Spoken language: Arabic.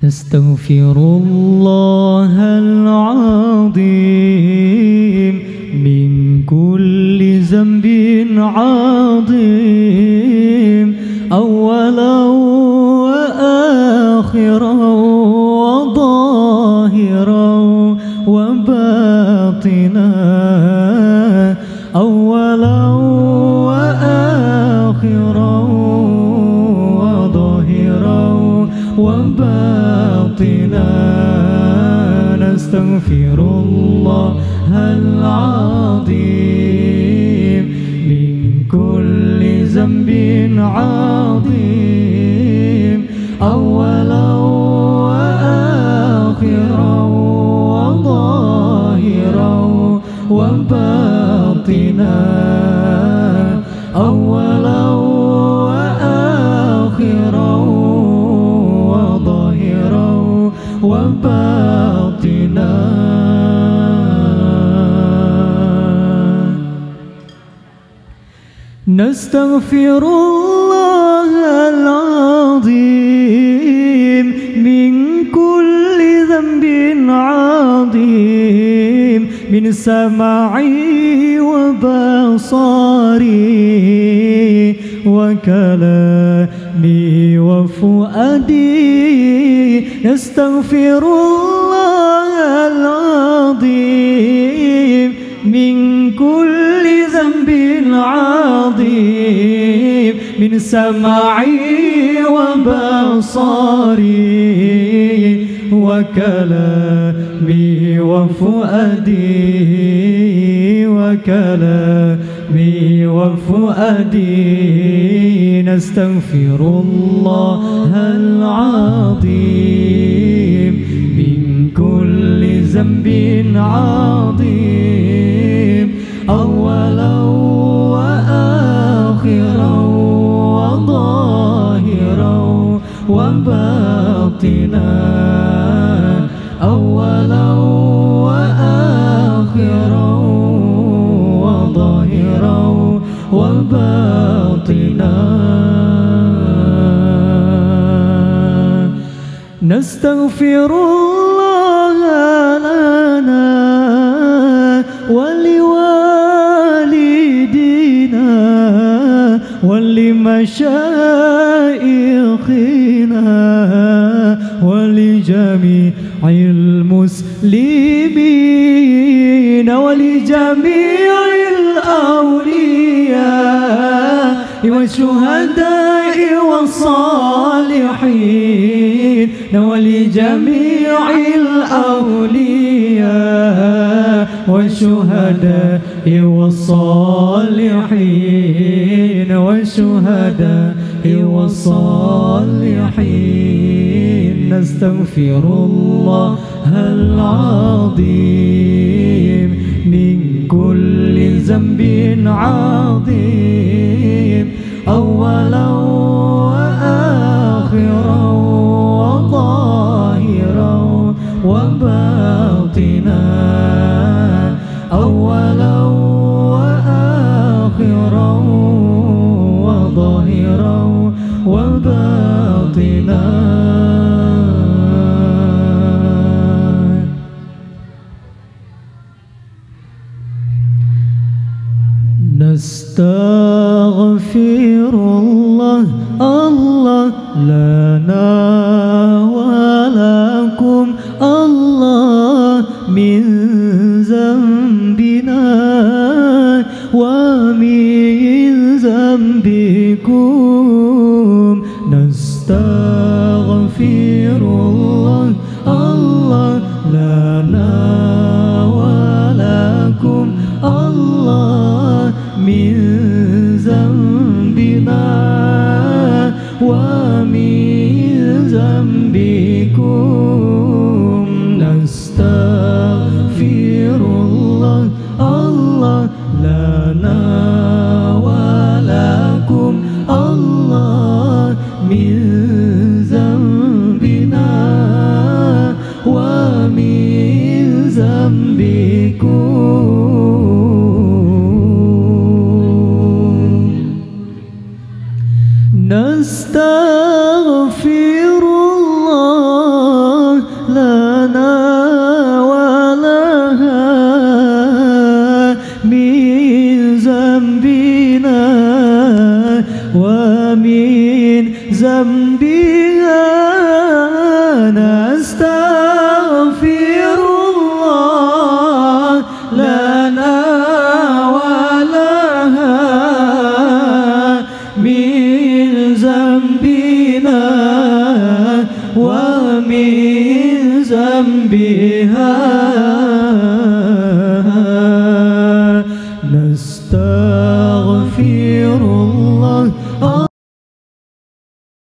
نستغفر الله العظيم من كل ذنب عظيم أولا وآخرا وظاهرا وباطنا أولا وآخرا وظاهرا وباطنا نستغفر الله العظيم من كل ذنب عظيم أولا وآخرا وظاهرا وباطنا أولا وآخرا وظاهرا وباطنا نستغفر الله العظيم من كل ذنب عظيم من سمعي وبصري وكلامي وفؤادي نستغفر الله العظيم من كل ذنب عظيم من سمعي وبصري وكلامي وفؤادي وكلامي وفؤادي نستغفر الله العظيم من كل ذنب عظيم أولا وآخرا وظاهرا وباطنا أولا وآخرا وظاهرا وباطنا نستغفر الله لنا ولوالدينا ولمشايخنا ولجميع المسلمين ولجميع الأولياء والشهداء والصالحين ولجميع الأولياء والشهداء والصالحين والشهداء والصالحين نستغفر الله العظيم من كل ذنب عظيم أولا وآخرا وظاهرا وباطنا أولا وآخرا وظاهرا وباطنا نستغفر الله الله لنا ولكم الله من ذنبنا ومن ذنبكم نستغفر الله الله لنا ولكم الله من ذنبنا ومن ذنبكم نستغفر الله الله لنا ولكم الله من ذنبنا ومن ذنبكم ومن ذنبها نستغفر الله لنا ولها من ذنبنا ومن ذنبها